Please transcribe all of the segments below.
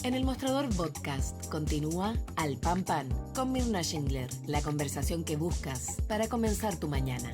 En el Mostrador Podcast continúa Al Pan Pan con Mirna Schindler, la conversación que buscas para comenzar tu mañana.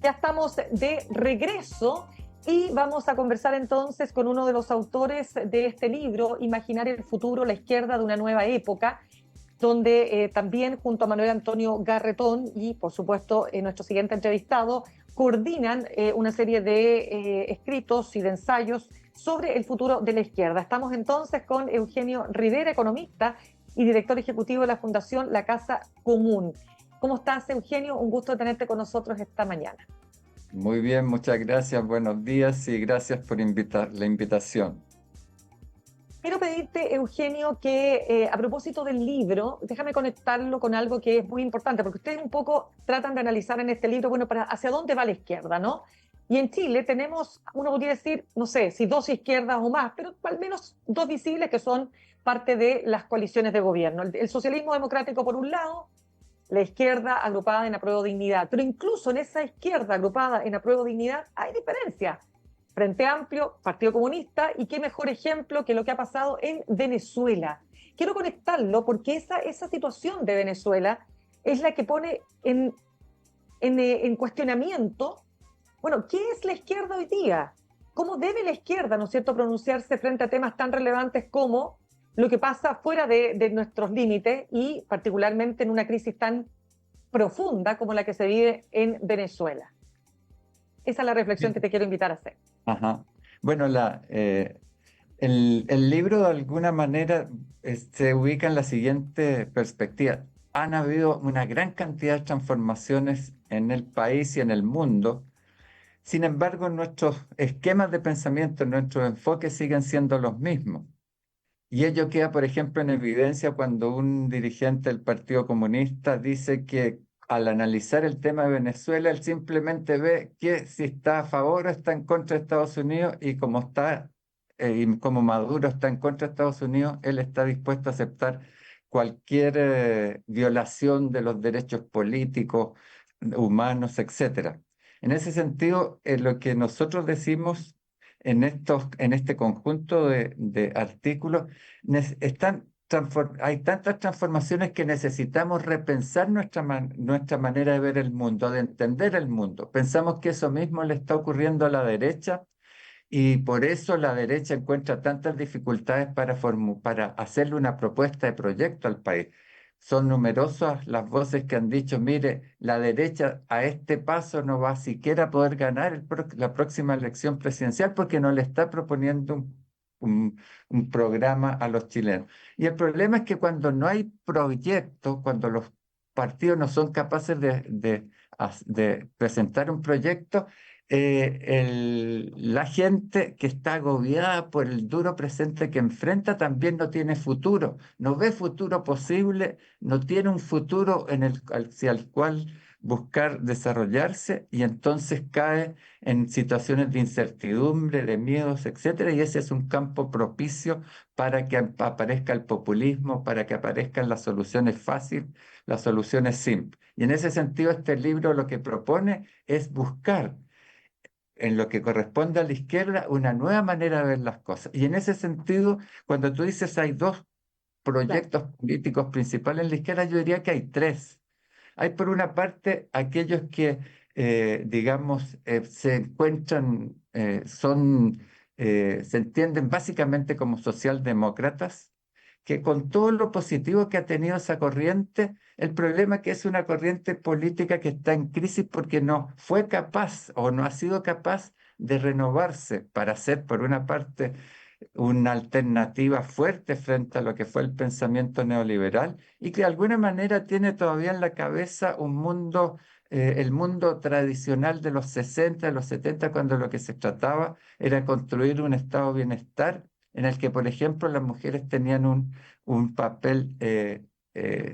Ya estamos de regreso y vamos a conversar entonces con uno de los autores de este libro, Imaginar el futuro, la izquierda de una nueva época, donde también junto a Manuel Antonio Garretón y por supuesto nuestro siguiente entrevistado, coordinan una serie de escritos y de ensayos sobre el futuro de la izquierda. Estamos entonces con Eugenio Rivera, economista y director ejecutivo de la Fundación La Casa Común. ¿Cómo estás, Eugenio? Un gusto tenerte con nosotros esta mañana. Muy bien, muchas gracias, buenos días y gracias por la invitación. Quiero pedirte, Eugenio, que a propósito del libro, déjame conectarlo con algo que es muy importante, porque ustedes un poco tratan de analizar en este libro, bueno, hacia dónde va la izquierda, ¿no? Y en Chile tenemos, uno podría decir, no sé, si dos izquierdas o más, pero al menos dos visibles que son parte de las coaliciones de gobierno. El socialismo democrático por un lado, la izquierda agrupada en Apruebo Dignidad. Pero incluso en esa izquierda agrupada en Apruebo Dignidad hay diferencias. Frente Amplio, Partido Comunista, y qué mejor ejemplo que lo que ha pasado en Venezuela. Quiero conectarlo porque esa situación de Venezuela es la que pone en cuestionamiento, bueno, ¿qué es la izquierda hoy día? ¿Cómo debe la izquierda, ¿no es cierto?, pronunciarse frente a temas tan relevantes como lo que pasa fuera de nuestros límites y particularmente en una crisis tan profunda como la que se vive en Venezuela? Esa es la reflexión que te quiero invitar a hacer. Ajá. Bueno, el libro de alguna manera se ubica en la siguiente perspectiva. Han habido una gran cantidad de transformaciones en el país y en el mundo. Sin embargo, nuestros esquemas de pensamiento, nuestros enfoques siguen siendo los mismos. Y ello queda, por ejemplo, en evidencia cuando un dirigente del Partido Comunista dice que al analizar el tema de Venezuela, él simplemente ve que si está a favor o está en contra de Estados Unidos y y como Maduro está en contra de Estados Unidos, él está dispuesto a aceptar cualquier violación de los derechos políticos, humanos, etcétera. En ese sentido, lo que nosotros decimos en este conjunto de artículos, hay tantas transformaciones que necesitamos repensar nuestra manera de ver el mundo, de entender el mundo. Pensamos que eso mismo le está ocurriendo a la derecha y por eso la derecha encuentra tantas dificultades para hacerle una propuesta de proyecto al país. Son numerosas las voces que han dicho, mire, la derecha a este paso no va siquiera a poder ganar la próxima elección presidencial porque no le está proponiendo un programa a los chilenos. Y el problema es que cuando no hay proyectos, cuando los partidos no son capaces de presentar un proyecto, la gente que está agobiada por el duro presente que enfrenta también no tiene futuro, no ve futuro posible, no tiene un futuro hacia el cual buscar desarrollarse y entonces cae en situaciones de incertidumbre, de miedos, etcétera, y ese es un campo propicio para que aparezca el populismo, para que aparezcan las soluciones fáciles, las soluciones simples. Y en ese sentido, este libro lo que propone es buscar en lo que corresponde a la izquierda, una nueva manera de ver las cosas. Y en ese sentido, cuando tú dices hay dos proyectos políticos principales en la izquierda, yo diría que hay tres. Hay por una parte aquellos que, digamos, se encuentran, se entienden básicamente como socialdemócratas, que con todo lo positivo que ha tenido esa corriente, el problema es que es una corriente política que está en crisis porque no fue capaz o no ha sido capaz de renovarse para ser, por una parte, una alternativa fuerte frente a lo que fue el pensamiento neoliberal y que de alguna manera tiene todavía en la cabeza un mundo, el mundo tradicional de los 60, de los 70, cuando lo que se trataba era construir un estado de bienestar en el que, por ejemplo, las mujeres tenían un papel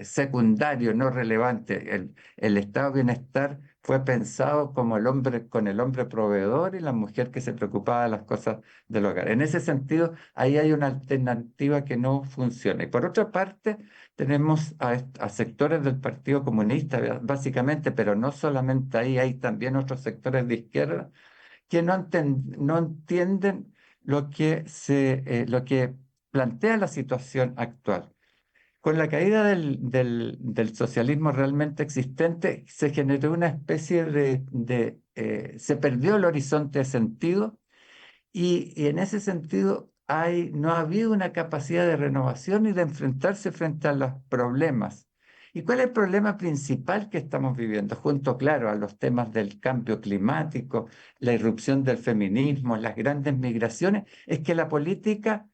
secundario, no relevante. El estado de bienestar fue pensado como el hombre, con el hombre proveedor y la mujer que se preocupaba de las cosas del hogar. En ese sentido, ahí hay una alternativa que no funciona. Y por otra parte, tenemos a sectores del Partido Comunista, básicamente, pero no solamente ahí, hay también otros sectores de izquierda que no entienden lo que plantea la situación actual. Con la caída del socialismo realmente existente, se generó una especie se perdió el horizonte de sentido y en ese sentido no ha habido una capacidad de renovación y de enfrentarse frente a los problemas. ¿Y cuál es el problema principal que estamos viviendo? Junto, claro, a los temas del cambio climático, la irrupción del feminismo, las grandes migraciones, es que la política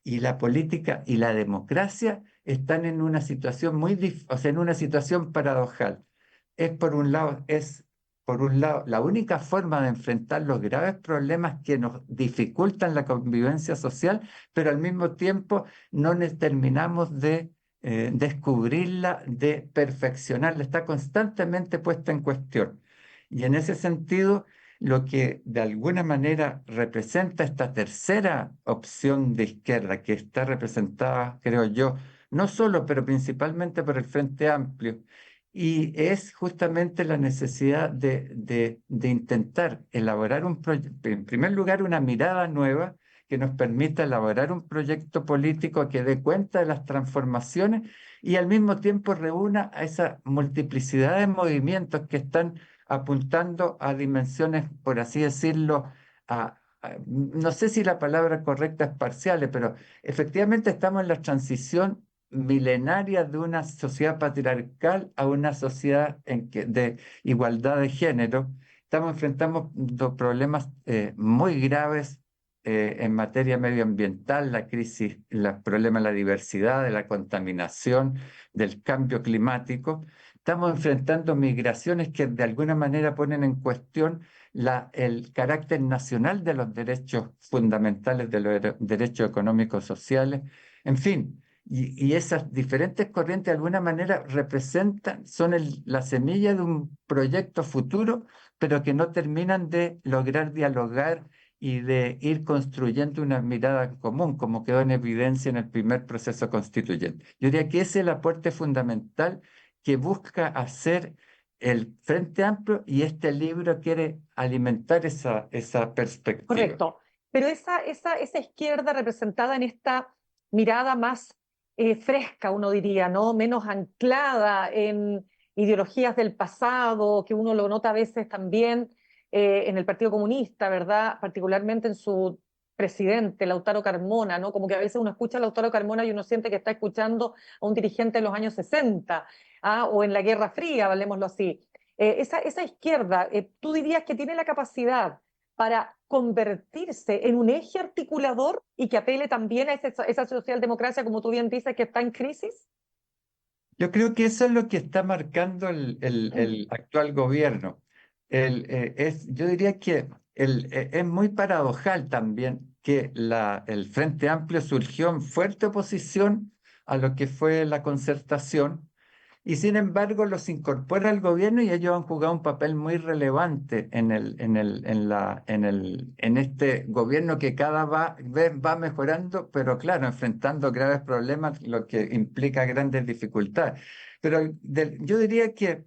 y la democracia están en una situación o sea, en una situación paradojal. Es por un lado, la única forma de enfrentar los graves problemas que nos dificultan la convivencia social, pero al mismo tiempo no terminamos de descubrirla, de perfeccionarla, está constantemente puesta en cuestión. Y en ese sentido, lo que de alguna manera representa esta tercera opción de izquierda, que está representada, creo yo, no solo, pero principalmente por el Frente Amplio, y es justamente la necesidad de intentar elaborar en primer lugar, una mirada nueva que nos permita elaborar un proyecto político que dé cuenta de las transformaciones y al mismo tiempo reúna a esa multiplicidad de movimientos que están apuntando a dimensiones, por así decirlo, no sé si la palabra correcta es parciales, pero efectivamente estamos en la transición milenaria de una sociedad patriarcal a una sociedad de igualdad de género. Estamos enfrentando problemas muy graves en materia medioambiental, la crisis, los problemas de la diversidad, de la contaminación, del cambio climático. Estamos enfrentando migraciones que de alguna manera ponen en cuestión el carácter nacional de los derechos fundamentales, de los derechos económicos sociales. En fin, y esas diferentes corrientes de alguna manera son la semilla de un proyecto futuro, pero que no terminan de lograr dialogar y de ir construyendo una mirada común, como quedó en evidencia en el primer proceso constituyente. Yo diría que ese es el aporte fundamental que busca hacer el Frente Amplio y este libro quiere alimentar esa perspectiva. Correcto. Pero esa izquierda representada en esta mirada más fresca, uno diría, ¿no? Menos anclada en ideologías del pasado, que uno lo nota a veces también en el Partido Comunista, ¿verdad? Particularmente en su presidente, Lautaro Carmona, ¿no? Como que a veces uno escucha a Lautaro Carmona y uno siente que está escuchando a un dirigente de los años 60, ¿ah? O en la Guerra Fría, hablemoslo así. Esa izquierda, ¿tú dirías que tiene la capacidad para convertirse en un eje articulador y que apele también a esa socialdemocracia, como tú bien dices, que está en crisis? Yo creo que eso es lo que está marcando el actual gobierno. Yo diría que es muy paradojal también que el Frente Amplio surgió en fuerte oposición a lo que fue la concertación y sin embargo los incorpora al gobierno y ellos han jugado un papel muy relevante en este gobierno que vez va mejorando, pero claro, enfrentando graves problemas, lo que implica grandes dificultades. Pero yo diría que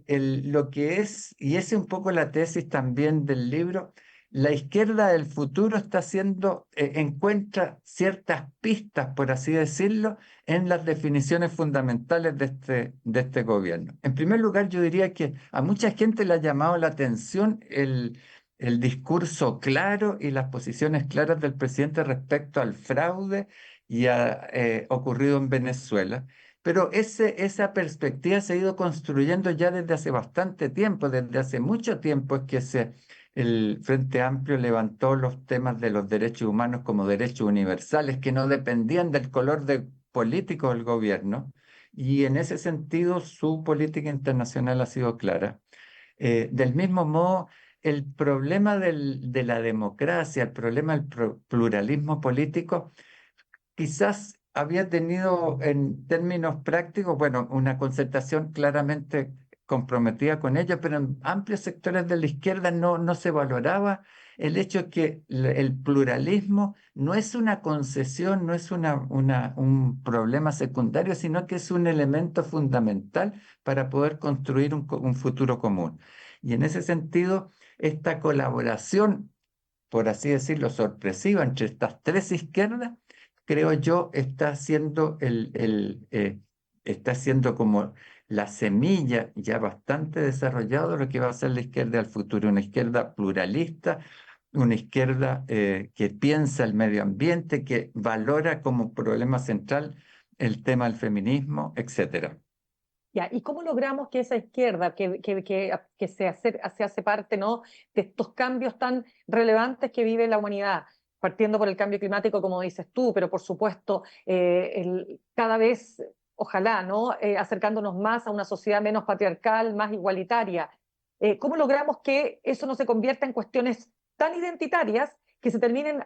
lo que es, y esa es un poco la tesis también del libro, la izquierda del futuro encuentra ciertas pistas, por así decirlo, en las definiciones fundamentales de este gobierno. En primer lugar, yo diría que a mucha gente le ha llamado la atención el discurso claro y las posiciones claras del presidente respecto al fraude y ocurrido en Venezuela. Pero esa perspectiva se ha ido construyendo ya desde hace bastante tiempo, desde hace mucho tiempo es que el Frente Amplio levantó los temas de los derechos humanos como derechos universales que no dependían del color político del gobierno, y en ese sentido su política internacional ha sido clara. Del mismo modo, el problema de la democracia, el problema del pluralismo político, quizás había tenido en términos prácticos, bueno, una concertación claramente comprometida con ella, pero en amplios sectores de la izquierda no se valoraba el hecho que el pluralismo no es una concesión, no es un problema secundario, sino que es un elemento fundamental para poder construir un futuro común. Y en ese sentido, esta colaboración, por así decirlo, sorpresiva entre estas tres izquierdas, creo yo, está siendo como la semilla ya bastante desarrollada de lo que va a ser la izquierda al futuro, una izquierda pluralista, una izquierda que piensa el medio ambiente, que valora como problema central el tema del feminismo, etcétera. Ya, ¿y cómo logramos que esa izquierda que se hace parte, ¿no?, de estos cambios tan relevantes que vive la humanidad, partiendo por el cambio climático, como dices tú, pero por supuesto, cada vez, ojalá, ¿no?, acercándonos más a una sociedad menos patriarcal, más igualitaria? ¿Cómo logramos que eso no se convierta en cuestiones tan identitarias que se terminen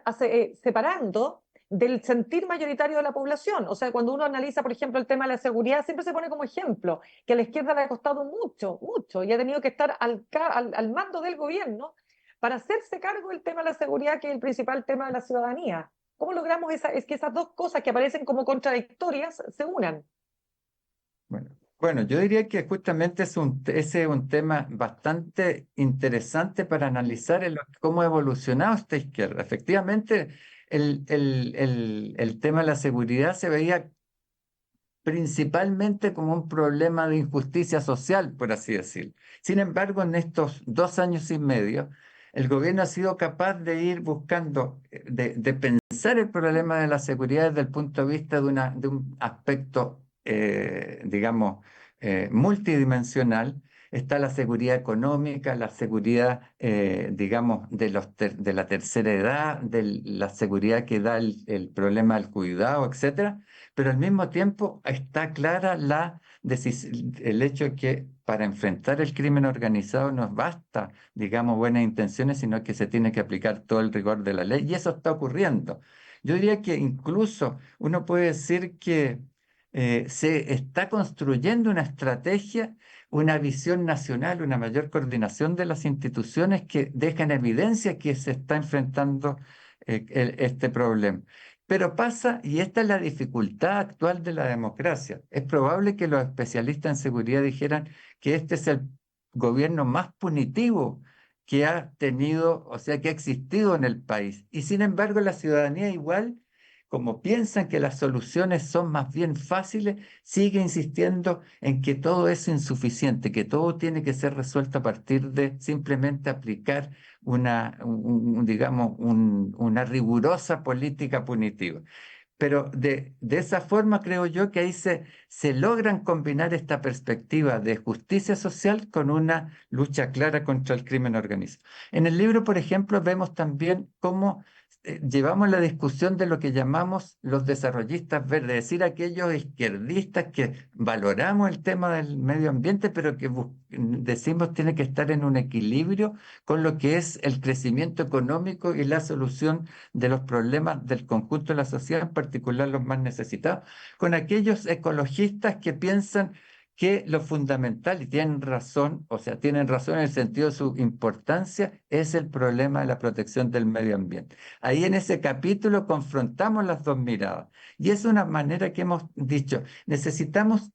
separando del sentir mayoritario de la población? O sea, cuando uno analiza, por ejemplo, el tema de la seguridad, siempre se pone como ejemplo que a la izquierda le ha costado mucho, mucho, y ha tenido que estar al mando del gobierno para hacerse cargo del tema de la seguridad, que es el principal tema de la ciudadanía. ¿Cómo logramos es que esas dos cosas que aparecen como contradictorias se unan? Bueno, yo diría que justamente ese es un tema bastante interesante para analizar cómo ha evolucionado esta izquierda. Efectivamente, el tema de la seguridad se veía principalmente como un problema de injusticia social, por así decirlo. Sin embargo, en estos 2 años y medio, el gobierno ha sido capaz de ir buscando, de pensar el problema de la seguridad desde el punto de vista de un aspecto, digamos, multidimensional. Está la seguridad económica, la seguridad, digamos, de la tercera edad, de la seguridad que da el problema del cuidado, etcétera, pero al mismo tiempo está clara el hecho de que para enfrentar el crimen organizado no basta, digamos, buenas intenciones, sino que se tiene que aplicar todo el rigor de la ley, y eso está ocurriendo. Yo diría que incluso uno puede decir que se está construyendo una estrategia, una visión nacional, una mayor coordinación de las instituciones que deja en evidencia que se está enfrentando este problema. Pero pasa, y esta es la dificultad actual de la democracia. Es probable que los especialistas en seguridad dijeran que este es el gobierno más punitivo que ha tenido, o sea, que ha existido en el país. Y sin embargo, la ciudadanía igual, como piensan que las soluciones son más bien fáciles, sigue insistiendo en que todo es insuficiente, que todo tiene que ser resuelto a partir de simplemente aplicar digamos, una rigurosa política punitiva. Pero de esa forma creo yo que ahí se logran combinar esta perspectiva de justicia social con una lucha clara contra el crimen organizado. En el libro, por ejemplo, vemos también cómo llevamos la discusión de lo que llamamos los desarrollistas verdes, es decir, aquellos izquierdistas que valoramos el tema del medio ambiente, pero que decimos tiene que estar en un equilibrio con lo que es el crecimiento económico y la solución de los problemas del conjunto de la sociedad, en particular los más necesitados, con aquellos ecologistas que piensan que lo fundamental, y tienen razón, o sea, tienen razón en el sentido de su importancia, es el problema de la protección del medio ambiente. Ahí en ese capítulo confrontamos las dos miradas, y es una manera que hemos dicho, necesitamos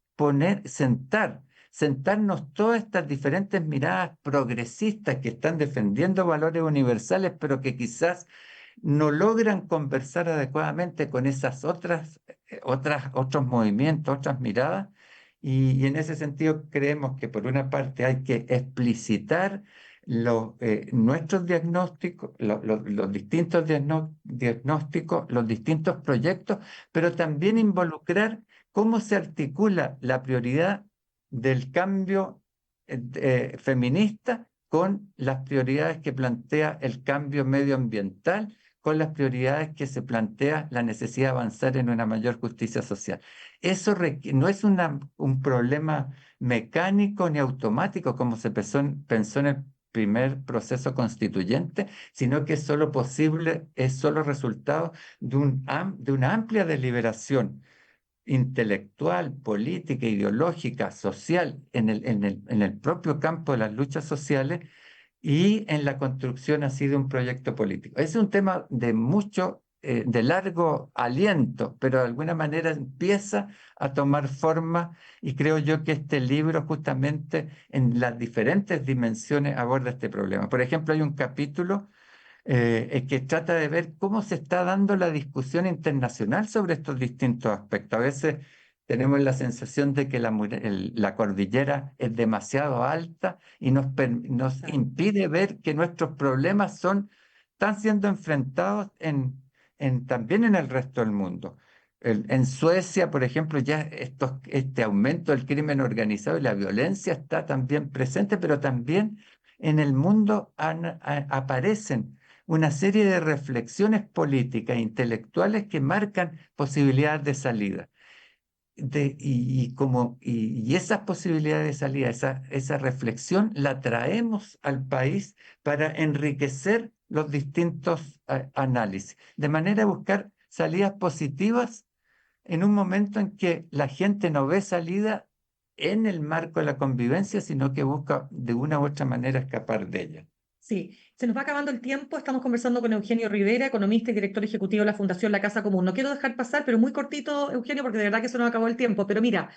sentarnos todas estas diferentes miradas progresistas que están defendiendo valores universales, pero que quizás no logran conversar adecuadamente con esas otros movimientos, otras miradas, y en ese sentido creemos que por una parte hay que explicitar nuestros diagnósticos, los distintos diagnósticos, los distintos proyectos, pero también involucrar cómo se articula la prioridad del cambio feminista con las prioridades que plantea el cambio medioambiental, con las prioridades que se plantea la necesidad de avanzar en una mayor justicia social. Eso no es un problema mecánico ni automático como se pensó en el primer proceso constituyente, sino que es solo posible, es solo resultado de una amplia deliberación intelectual, política, ideológica, social, en el propio campo de las luchas sociales y en la construcción así de un proyecto político. Es un tema de mucho, de largo aliento, pero de alguna manera empieza a tomar forma y creo yo que este libro justamente en las diferentes dimensiones aborda este problema. Por ejemplo, hay un capítulo que trata de ver cómo se está dando la discusión internacional sobre estos distintos aspectos. A veces tenemos la sensación de que la cordillera es demasiado alta y nos Claro. impide ver que nuestros problemas están siendo enfrentados también en el resto del mundo. En Suecia, por ejemplo, ya este aumento del crimen organizado y la violencia está también presente, pero también en el mundo aparecen una serie de reflexiones políticas e intelectuales que marcan posibilidades de salida. Y esas posibilidades de salida, esa reflexión la traemos al país para enriquecer los distintos análisis, de manera a buscar salidas positivas en un momento en que la gente no ve salida en el marco de la convivencia, sino que busca de una u otra manera escapar de ella. Sí, se nos va acabando el tiempo. Estamos conversando con Eugenio Rivera, economista y director ejecutivo de la Fundación La Casa Común. No quiero dejar pasar, pero muy cortito, Eugenio, porque de verdad que se nos acabó el tiempo. Pero mira,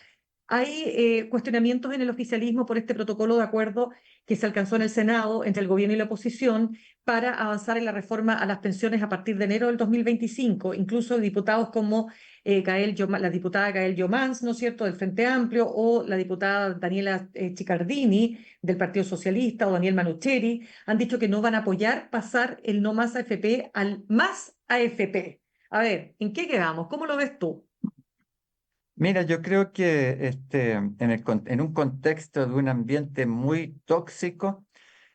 hay cuestionamientos en el oficialismo por este protocolo de acuerdo que se alcanzó en el Senado entre el gobierno y la oposición para avanzar en la reforma a las pensiones a partir de enero del 2025. Incluso diputados como la diputada Gael Llomans, ¿no es cierto?, del Frente Amplio, o la diputada Daniela Chiccardini del Partido Socialista, o Daniel Manucheri, han dicho que no van a apoyar pasar el no más AFP al más AFP. A ver, ¿en qué quedamos? ¿Cómo lo ves tú? Mira, yo creo que en un contexto de un ambiente muy tóxico,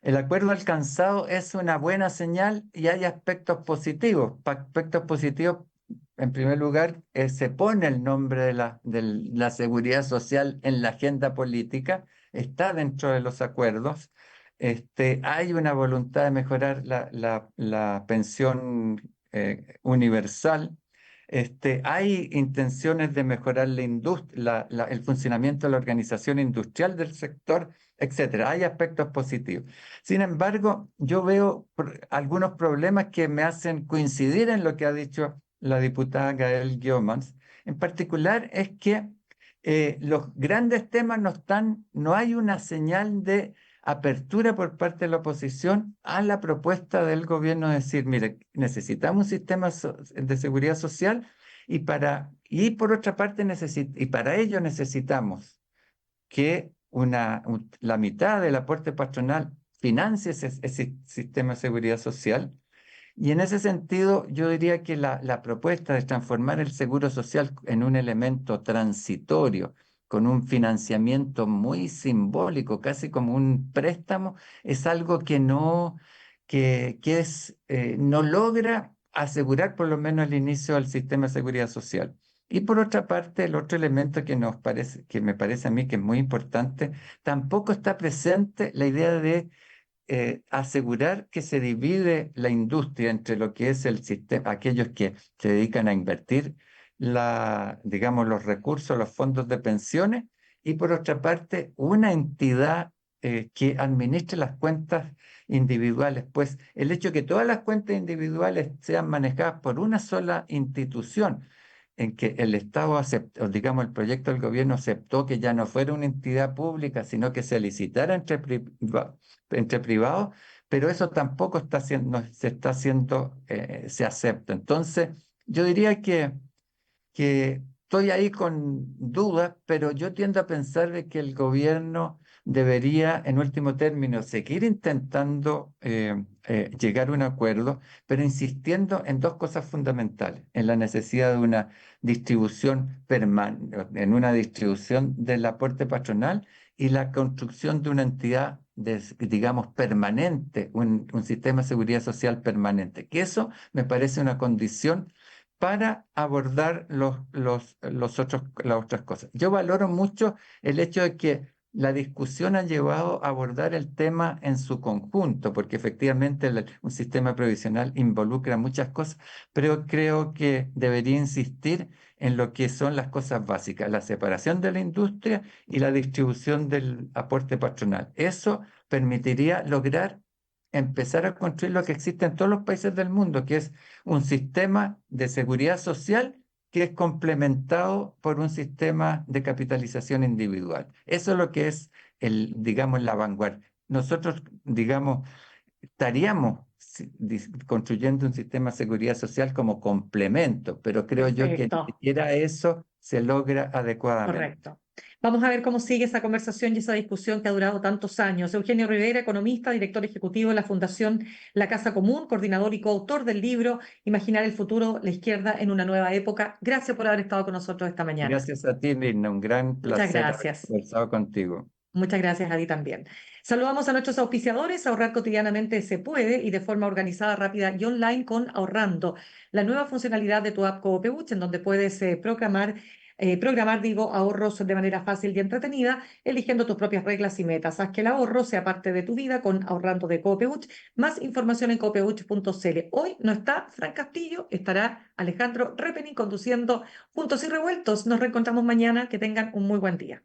el acuerdo alcanzado es una buena señal y hay aspectos positivos. Aspectos positivos, en primer lugar, se pone el nombre de la seguridad social en la agenda política, está dentro de los acuerdos. Hay una voluntad de mejorar la pensión universal. Hay intenciones de mejorar el funcionamiento de la organización industrial del sector, etcétera. Hay aspectos positivos. Sin embargo, yo veo algunos problemas que me hacen coincidir en lo que ha dicho la diputada Gael Giomans. En particular, es que los grandes temas no hay una señal de apertura por parte de la oposición a la propuesta del gobierno de decir, mire, necesitamos un sistema de seguridad social y por otra parte y para ello necesitamos que la mitad del aporte patronal financie ese sistema de seguridad social. Y en ese sentido, yo diría que la propuesta de transformar el seguro social en un elemento transitorio, con un financiamiento muy simbólico, casi como un préstamo, es algo que no logra asegurar por lo menos el inicio del sistema de seguridad social. Y por otra parte, el otro elemento que me parece a mí que es muy importante, tampoco está presente la idea de asegurar que se divide la industria entre lo que es el sistema, aquellos que se dedican a invertir digamos, los recursos, los fondos de pensiones, y por otra parte, una entidad que administre las cuentas individuales. Pues el hecho de que todas las cuentas individuales sean manejadas por una sola institución, en que el Estado aceptó, digamos, el proyecto del gobierno aceptó que ya no fuera una entidad pública, sino que se licitara entre privados, pero eso tampoco no se está haciendo, se acepta. Entonces, yo diría que estoy ahí con dudas, pero yo tiendo a pensar de que el gobierno debería, en último término, seguir intentando llegar a un acuerdo, pero insistiendo en dos cosas fundamentales: en la necesidad de una distribución permanente, en una distribución del aporte patronal y la construcción de una entidad, digamos, permanente, un sistema de seguridad social permanente, que eso me parece una condición para abordar las otras cosas. Yo valoro mucho el hecho de que la discusión ha llevado a abordar el tema en su conjunto, porque efectivamente un sistema previsional involucra muchas cosas, pero creo que debería insistir en lo que son las cosas básicas, la separación de la industria y la distribución del aporte patronal. Eso permitiría lograr empezar a construir lo que existe en todos los países del mundo, que es un sistema de seguridad social que es complementado por un sistema de capitalización individual. Eso es lo que es digamos, la vanguardia. Nosotros, digamos, estaríamos construyendo un sistema de seguridad social como complemento, pero creo yo que ni Perfecto. siquiera eso se logra adecuadamente. Correcto. Vamos a ver cómo sigue esa conversación y esa discusión que ha durado tantos años. Eugenio Rivera, economista, director ejecutivo de la Fundación La Casa Común, coordinador y coautor del libro Imaginar el futuro, la izquierda en una nueva época. Gracias por haber estado con nosotros esta mañana. Gracias a ti, Mirna, un gran Muchas placer haber gracias. conversado contigo. Muchas gracias a ti también. Saludamos a nuestros auspiciadores. Ahorrar cotidianamente se puede y de forma organizada, rápida y online con Ahorrando, la nueva funcionalidad de tu app Coopeuch, en donde puedes programar ahorros de manera fácil y entretenida, eligiendo tus propias reglas y metas. Haz que el ahorro sea parte de tu vida con Ahorrando de Coopeuch. Más información en coopeuch.cl. Hoy no está Fran Castillo, estará Alejandro Repening conduciendo Juntos y Revueltos. Nos reencontramos mañana. Que tengan un muy buen día.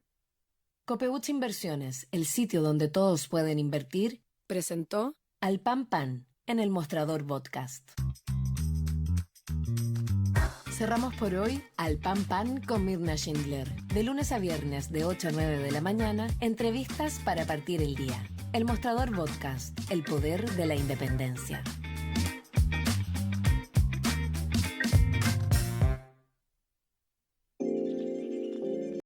Copeuch Inversiones, el sitio donde todos pueden invertir, presentó Al Pan Pan en el Mostrador Podcast. Cerramos por hoy Al Pan Pan con Mirna Schindler. De lunes a viernes de 8 a 9 de la mañana, entrevistas para partir el día. El Mostrador Podcast, el poder de la independencia.